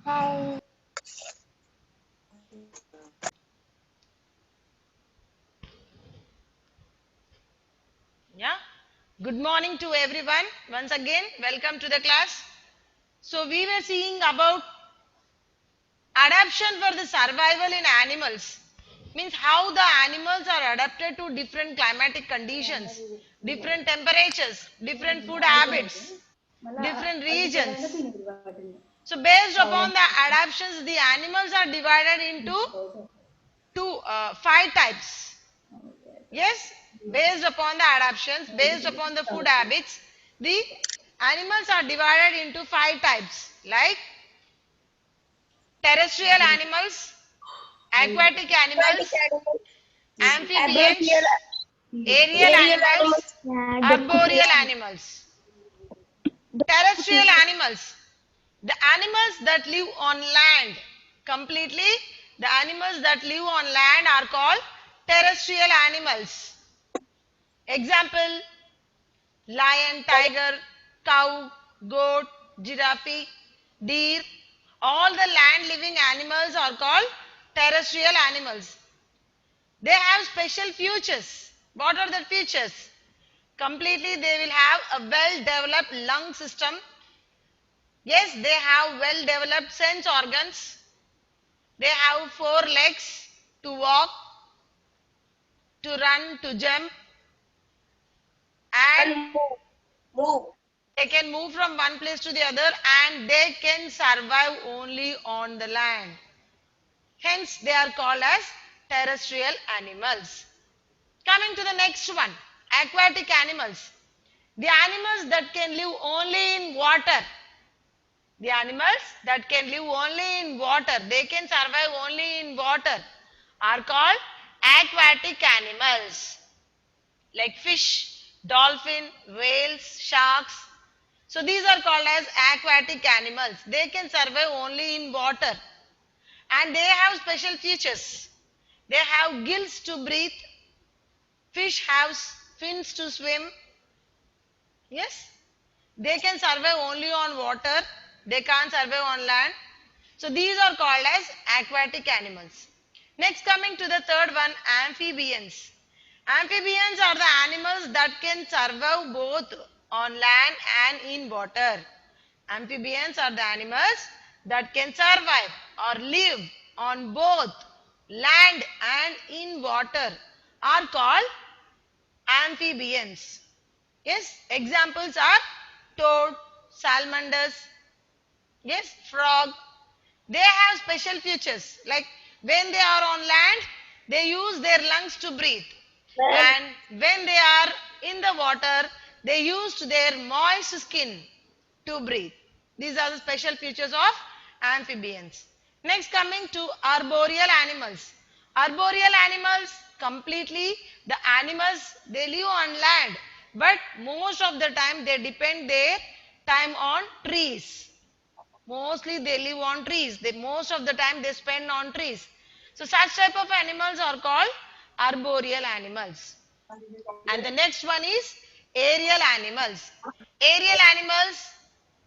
Hi. Yeah. Good morning to everyone. Once again, welcome to the class. So we were seeing about adaptation for the survival in animals. Means how the animals are adapted to different climatic conditions, different temperatures, different food habits, different regions. So based upon the adaptations, the animals are divided into five types. Yes, based upon the adaptations, based upon the food habits, the animals are divided into five types like terrestrial animals, aquatic Aquatic animals, animals, amphibians, arboreal, aerial aerial animals, animals, and arboreal animals. Terrestrial animals, the animals that live on land completely, the animals that live on land are called terrestrial animals. Example, lion, tiger, cow, goat, giraffe, deer, all the land living animals are called terrestrial animals. They have special features. What are the features? Completely they will have a well developed lung system. Yes, they have well developed sense organs. They have four legs to walk, to run, to jump, and and move. they can move from one place to the other and they can survive only on the land. Hence, they are called as terrestrial animals. Coming to the next one, aquatic animals. The animals that can live only in water. The animals that can live only in water, they can survive only in water, are called aquatic animals. Like fish, dolphin, whales, sharks. So these are called as aquatic animals. They can survive only in water and they have special features. They have gills to breathe. Fish have fins to swim. Yes, they can survive only on water. They can't survive on land. So these are called as aquatic animals. Next, coming to the third one, amphibians. Amphibians are the animals that can survive both on land and in water. Amphibians are the animals that can survive or live on both land and in water are called amphibians. Yes, examples are toad, salamanders, yes, frog. They have special features like when they are on land, they use their lungs to breathe. Well, And when they are in the water, they used their moist skin to breathe. These are the special features of amphibians. Next, coming to arboreal animals. Arboreal animals, completely the animals they live on land, but most of the time they depend their time on trees. Mostly they live on trees. Most of the time they spend on trees. So such type of animals are called arboreal animals. And the next one is aerial animals. Aerial animals,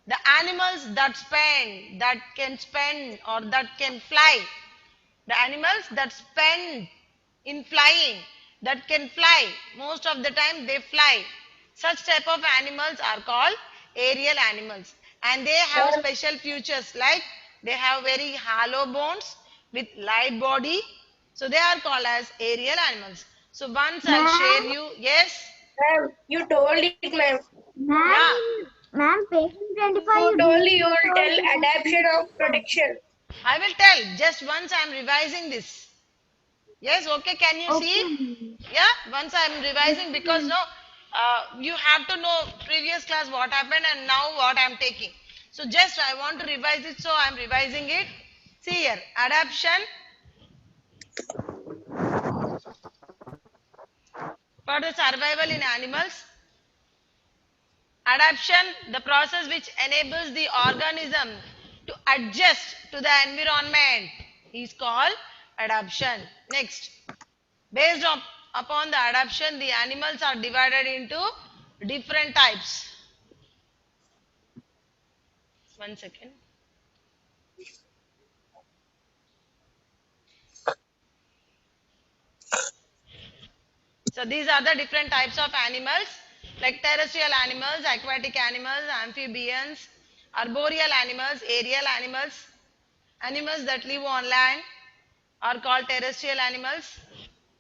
the animals that can spend or that can fly. The animals that spend in flying, that can fly. Most of the time they fly. Such type of animals are called aerial animals. And they have well, special features like they have very hollow bones with light body. So they are called as aerial animals. So once I'll share Ma'am, you. Yes. ma'am, you told it, ma'am. ma'am, Yeah. ma'am, patient 25, You you told didn't you will told tell the adaptation next of protection. I will tell just once I am revising this. Yes, okay, can you see? Okay. Yeah, once I am Yes, revising because ma'am. no, you have to know previous class what happened and now what I am taking. So just I want to revise it, so I am revising it. See here, adaptation for the survival in animals. Adaptation, the process which enables the organism to adjust to the environment is called adaptation. Next, upon the adaptation, the animals are divided into different types. One second. So these are the different types of animals like terrestrial animals, aquatic animals, amphibians, arboreal animals, aerial animals. Animals that live on land are called terrestrial animals.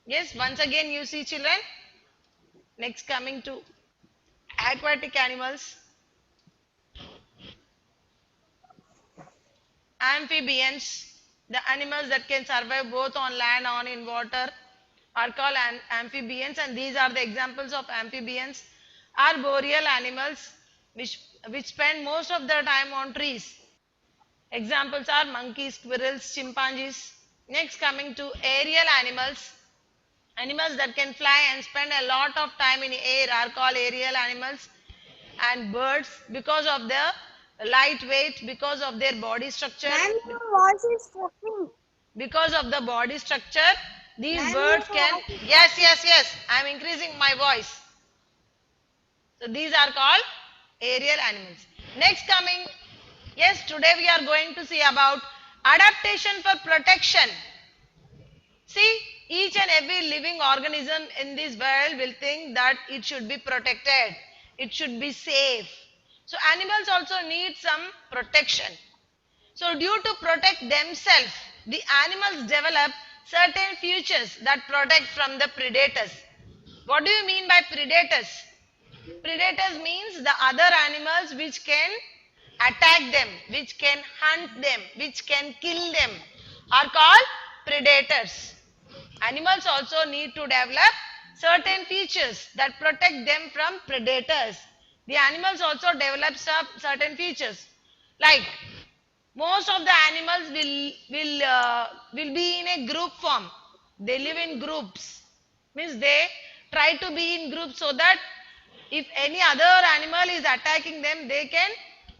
Yes, once again you see children. Next coming to aquatic animals. Amphibians, the animals that can survive both on land and in water are called amphibians, and these are the examples of amphibians. Arboreal animals which spend most of their time on trees. Examples are monkeys, squirrels, chimpanzees. Next coming to aerial animals. Animals that can fly and spend a lot of time in air are called aerial animals. And birds, because of their lightweight, because of their body structure, Ma'am, your voice is dropping. because of the body structure, these Ma'am, birds your can, voice is yes, I am increasing my voice. So these are called aerial animals. Next coming, yes, today we are going to see about adaptation for protection. See, each and every living organism in this world will think that it should be protected, it should be safe. So animals also need some protection. So due to protect themselves, the animals develop certain features that protect from the predators. What do you mean by predators? Predators means the other animals which can attack them, which can hunt them, which can kill them are called predators. Animals also need to develop certain features that protect them from predators. The animals also develop certain features like most of the animals will be in a group form. They live in groups. Means they try to be in groups so that if any other animal is attacking them, they can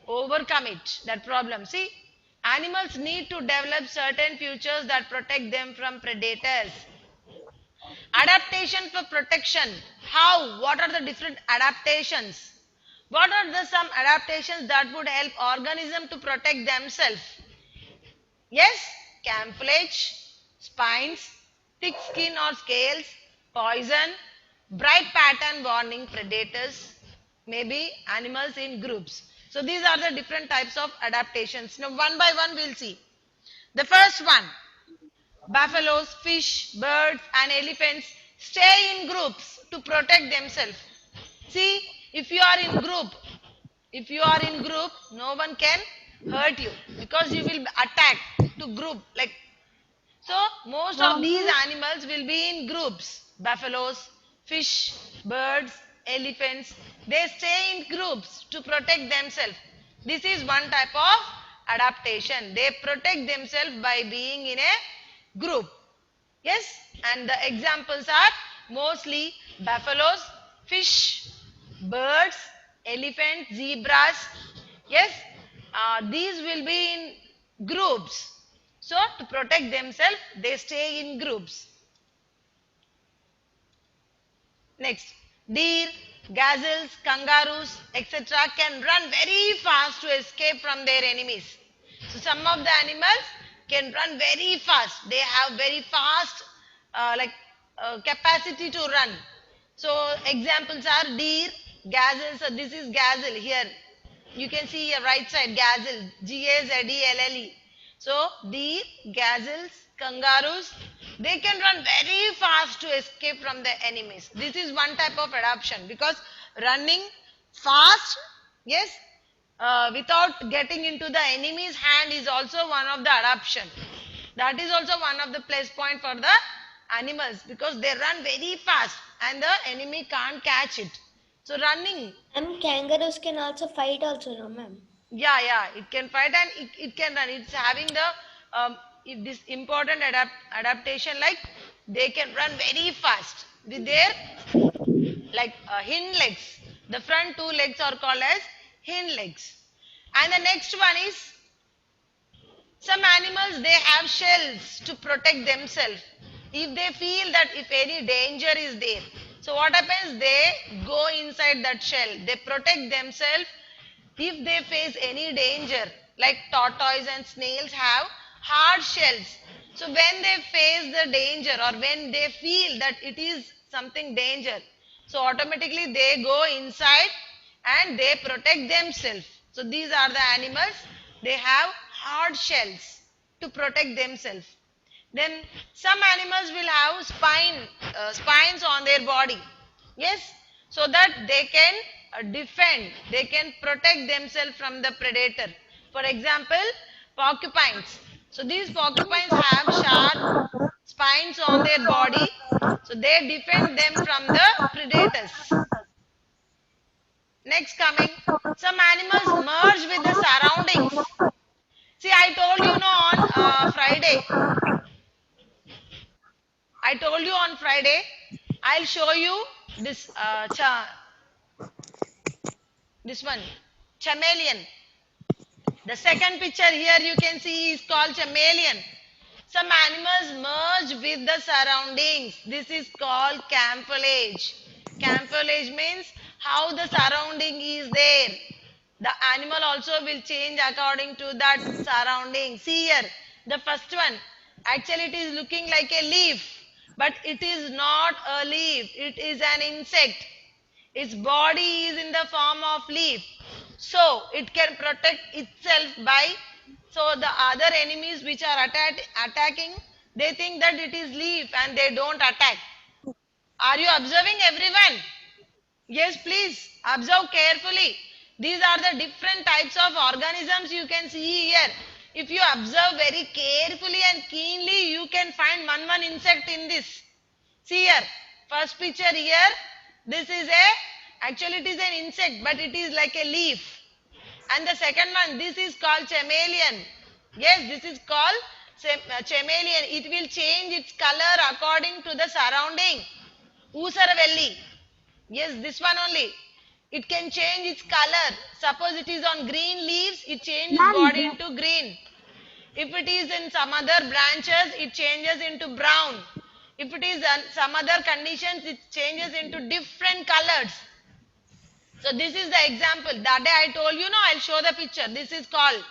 overcome it, that problem. See, animals need to develop certain features that protect them from predators. Adaptation for protection. How? What are the different adaptations? What are the some adaptations that would help organism to protect themselves? Yes, camouflage, spines, thick skin or scales, poison, bright pattern warning predators, maybe animals in groups. So these are the different types of adaptations. Now one by one we'll see. The first one, buffaloes, fish, birds and elephants stay in groups to protect themselves. See, if you are in group, no one can hurt you because you will attack to group like so. Most of these Mommy, animals will be in groups. Buffaloes, fish, birds, elephants. They stay in groups to protect themselves. This is one type of adaptation. They protect themselves by being in a group. Yes, and the examples are mostly buffaloes, fish, birds, elephants, zebras. Yes, these will be in groups. So, to protect themselves, they stay in groups. Next, deer, gazelles, kangaroos, etc. can run very fast to escape from their enemies. So, some of the animals can run very fast. They have very fast capacity to run. So, examples are deer, gazelle. So, this is gazelle here. You can see your right side gazelle, Gazelle. So, deer, gazelles, kangaroos, they can run very fast to escape from the enemies. This is one type of adaptation because running fast, yes, without getting into the enemy's hand is also one of the adaptation. That is also one of the place point for the animals because they run very fast and the enemy can't catch it. So running, And kangaroos can also fight also, no ma'am? yeah, it can fight and it can run. It's having the this important adaptation like they can run very fast with their like hind legs. The front two legs are called as hind legs. And the next one is some animals they have shells to protect themselves. If they feel that if any danger is there, so what happens? They go inside that shell. They protect themselves if they face any danger. Like tortoise and snails have hard shells. So when they face the danger or when they feel that it is something danger. So automatically they go inside and they protect themselves. So these are the animals. They have hard shells to protect themselves. Then some animals will have spines on their body. Yes, so that they can defend, they can protect themselves from the predator. For example, porcupines. So these porcupines have sharp spines on their body, so they defend them from the predators. Next coming, some animals merge with the surroundings. See, I told you no on Friday. I told you on Friday. I'll show you this this one chameleon. The second picture here you can see is called chameleon. Some animals merge with the surroundings. This is called camouflage. Camouflage means how the surrounding is there. The animal also will change according to that surrounding. See here, the first one. Actually, it is looking like a leaf, but it is not a leaf. It is an insect. Its body is in the form of leaf. So it can protect itself by, so the other enemies which are attacking, they think that it is leaf and they don't attack. Are you observing everyone? Yes, please observe carefully. These are the different types of organisms you can see here. If you observe very carefully and keenly, you can find one insect in this. See here, first picture here, this is actually it is an insect, but it is like a leaf. And the second one, this is called chameleon. Yes, this is called chameleon. It will change its color according to the surrounding. Usaravelli. Yes, this one only. It can change its color. Suppose it is on green leaves, it changes body into green. If it is in some other branches, it changes into brown. If it is in some other conditions, it changes into different colors. So this is the example. That day I told you, no, I'll show the picture. This is called.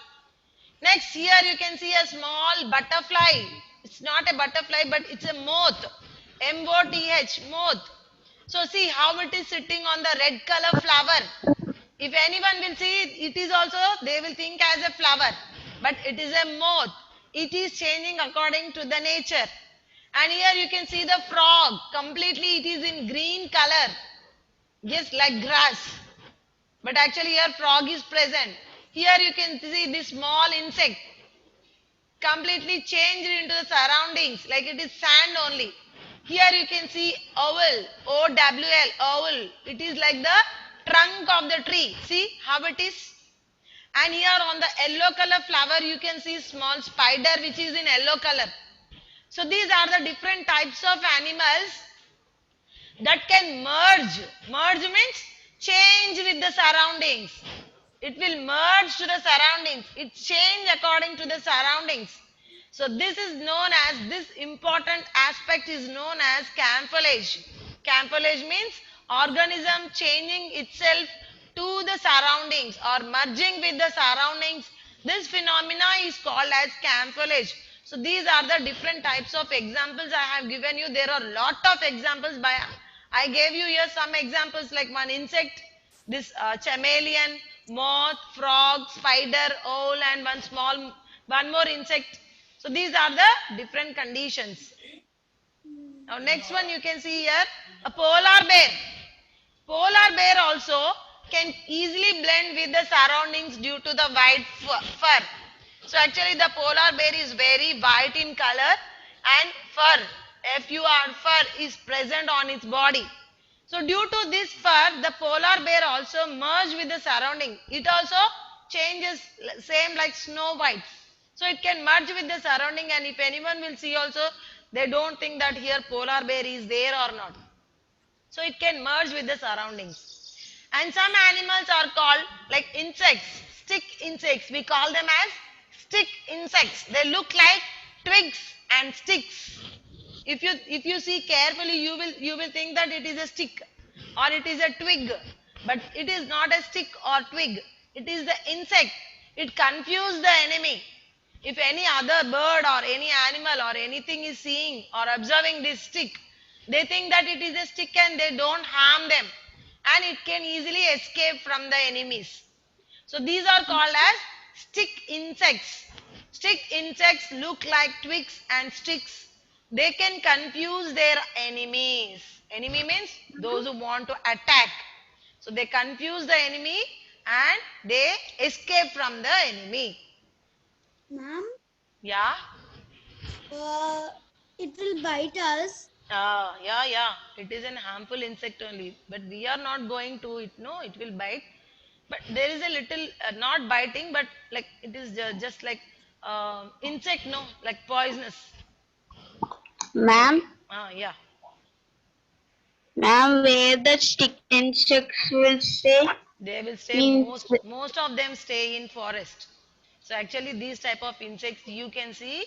Next, here you can see a small butterfly. It's not a butterfly, but it's a moth. M-O-T-H, moth. So see how it is sitting on the red color flower. If anyone will see it, it is also, they will think as a flower. But it is a moth. It is changing according to the nature. And here you can see the frog. Completely it is in green color. Just like grass. But actually here frog is present. Here you can see this small insect completely changed into the surroundings like it is sand only. Here you can see owl, O-W-L, owl. It is like the trunk of the tree. See how it is? And here on the yellow color flower you can see small spider which is in yellow color. So these are the different types of animals that can merge. Merge means change with the surroundings. It will merge to the surroundings. It change according to the surroundings. So this is known as, this important aspect is known as camouflage. Camouflage means organism changing itself to the surroundings or merging with the surroundings. This phenomena is called as camouflage. So these are the different types of examples I have given you. There are a lot of examples. I gave you here some examples like one insect, this chameleon, moth, frog, spider, owl and one more insect. So these are the different conditions. Now next one you can see here, a polar bear. Polar bear also can easily blend with the surroundings due to the white fur. So actually the polar bear is very white in color and fur, F-U-R, fur is present on its body. So due to this fur, the polar bear also merge with the surrounding. It also changes same like Snow White. So it can merge with the surrounding and if anyone will see also, they don't think that here polar bear is there or not. So it can merge with the surroundings. And some animals are called like insects, stick insects. We call them as stick insects. They look like twigs and sticks. If you see carefully, you will think that it is a stick or it is a twig, but it is not a stick or twig. It is the insect. It confuses the enemy. If any other bird or any animal or anything is seeing or observing this stick, They think that it is a stick and they don't harm them, and it can easily escape from the enemies. So these are called as stick insects. Stick insects look like twigs and sticks. They can confuse their enemies. Enemy means those who want to attack. So they confuse the enemy and they escape from the enemy. Ma'am, Yeah. it will bite us. Yeah. It is an harmful insect only. But we are not going to it. No, it will bite. But there is a little, not biting, but like it is just like insect, no, like poisonous. Ma'am, Yeah. ma'am, where the stick insects will stay? They will stay Means, most of them stay in forest. So actually these type of insects you can see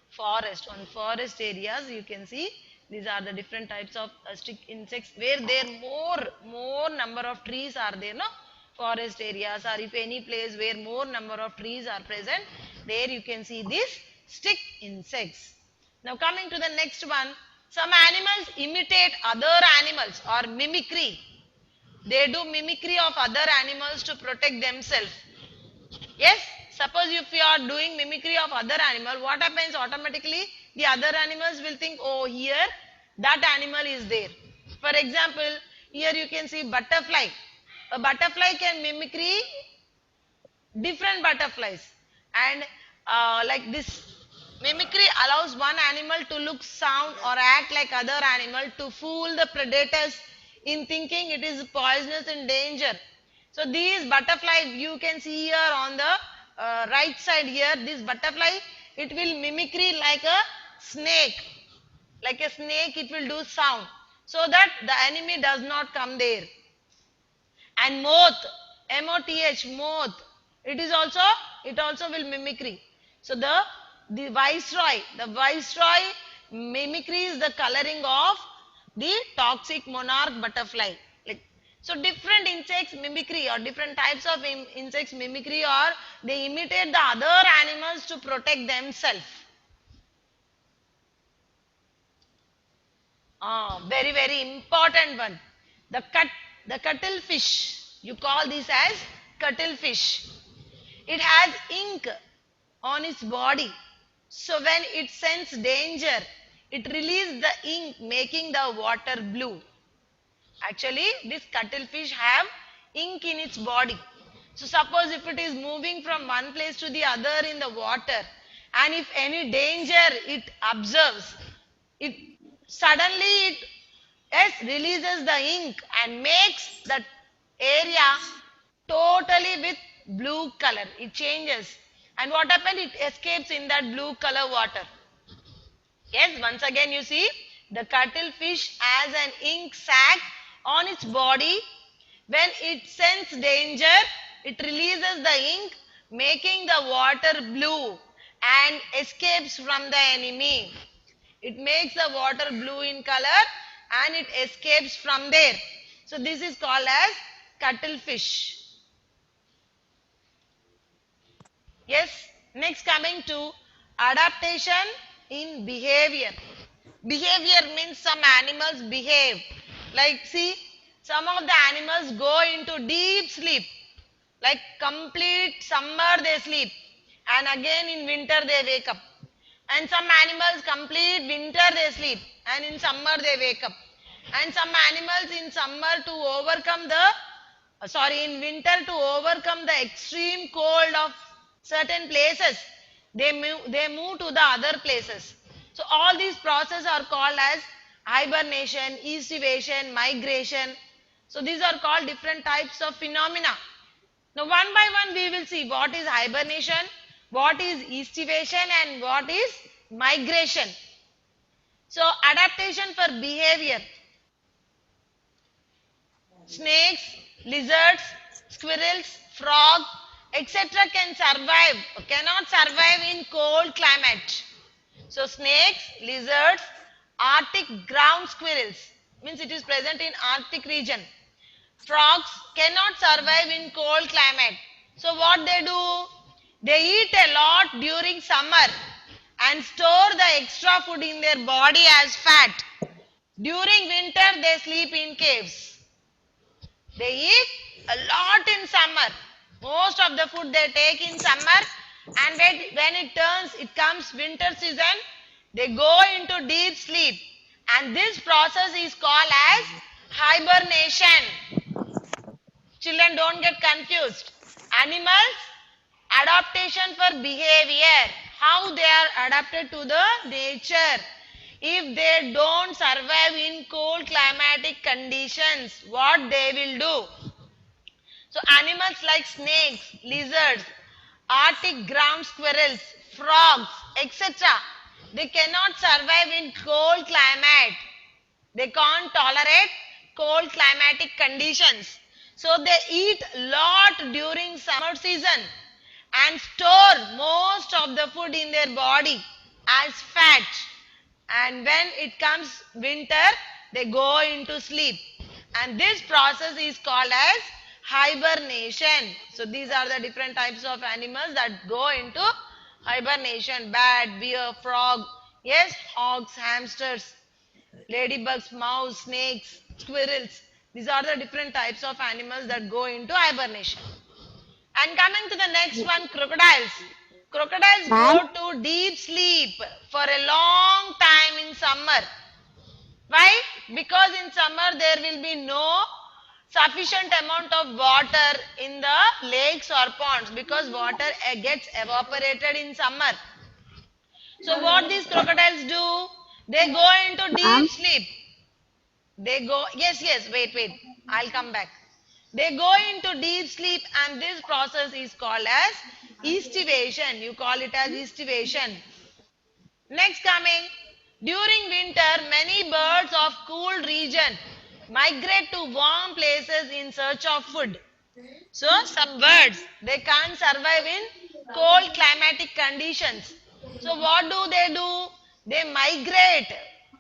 forest, on forest areas you can see these are the different types of stick insects where there more number of trees are there, no, forest areas, or if any place where more number of trees are present, there you can see these stick insects. Now coming to the next one, some animals imitate other animals or mimicry. They do mimicry of other animals to protect themselves. Yes, suppose if you are doing mimicry of other animal, what happens automatically? The other animals will think, oh, here that animal is there. For example, here you can see butterfly. A butterfly can mimicry different butterflies, and like this mimicry allows one animal to look, sound or act like other animal to fool the predators in thinking it is poisonous and danger. So these butterfly you can see here on the right side here, this butterfly, it will mimicry like a snake it will do sound so that the enemy does not come there. And moth, moth, moth, it also will mimicry. So the viceroy mimicries the coloring of the toxic monarch butterfly. Like, so different insects mimicry or different types of insects mimicry, or they imitate the other animals to protect themselves. Very important one. The cuttlefish. You call this as cuttlefish. It has ink on its body. So when it senses danger, it releases the ink, making the water blue. Actually, this cuttlefish have ink in its body. So suppose if it is moving from one place to the other in the water, and if any danger it observes, it suddenly it yes, releases the ink and makes that area totally with blue color. It changes. And what happened? It escapes in that blue color water. Yes, once again you see the cuttlefish has an ink sac on its body. When it senses danger, it releases the ink, making the water blue and escapes from the enemy. It makes the water blue in color and it escapes from there. So this is called as cuttlefish. Yes, next coming to adaptation in behavior. Behavior means some animals behave. Like see, some of the animals go into deep sleep. Like complete summer they sleep and again in winter they wake up. And some animals complete winter they sleep and in summer they wake up. And some animals in summer to overcome in winter to overcome the extreme cold of certain places, they move to the other places. So all these processes are called as hibernation, estivation, migration. So these are called different types of phenomena. Now one by one we will see what is hibernation, what is estivation and what is migration. So adaptation for behavior. Snakes, lizards, squirrels, frogs, etc. cannot survive in cold climate. So snakes, lizards, Arctic ground squirrels, means it is present in Arctic region. Frogs cannot survive in cold climate. So what they do? They eat a lot during summer and store the extra food in their body as fat. During winter, they sleep in caves. They eat a lot in summer. Most of the food they take in summer, and when it comes winter season, they go into deep sleep. And this process is called as hibernation. Children, don't get confused. Animals, adaptation for behavior, how they are adapted to the nature. If they don't survive in cold climatic conditions, what they will do? So animals like snakes, lizards, Arctic ground squirrels, frogs, etc. They cannot survive in cold climate. They can't tolerate cold climatic conditions. So they eat lot during summer season and store most of the food in their body as fat. And when it comes winter, they go into sleep. And this process is called as hibernation. So these are the different types of animals that go into hibernation. Bat, bear, frog, yes, hogs, hamsters, ladybugs, mouse, snakes, squirrels. These are the different types of animals that go into hibernation. And coming to the next one, crocodiles. Crocodiles go to deep sleep for a long time in summer. Why? Because in summer there will be no sufficient amount of water in the lakes or ponds because water gets evaporated in summer. So what these crocodiles do? They go into deep sleep. They go, yes, wait, I'll come back. They go into deep sleep and this process is called as estivation. You call it as estivation. Next coming, during winter, many birds of cool region migrate to warm places in search of food. So some birds, they can't survive in cold climatic conditions. So what do? They migrate.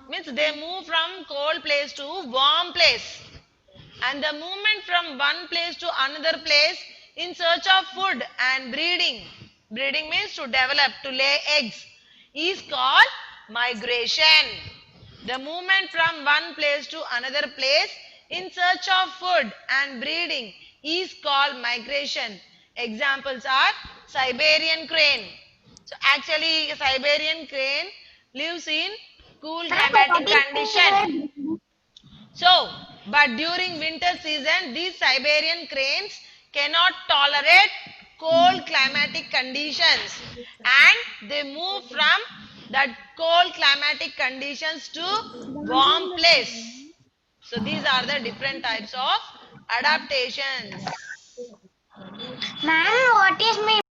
Means they move from cold place to warm place. And the movement from one place to another place in search of food and breeding. Breeding means to develop, to lay eggs, is called migration. The movement from one place to another place in search of food and breeding is called migration. Examples are Siberian crane. So actually Siberian crane lives in cool climatic condition. So, but during winter season, these Siberian cranes cannot tolerate cold climatic conditions and they move from that cold climatic conditions to warm place. So, these are the different types of adaptations. Ma'am, what is mean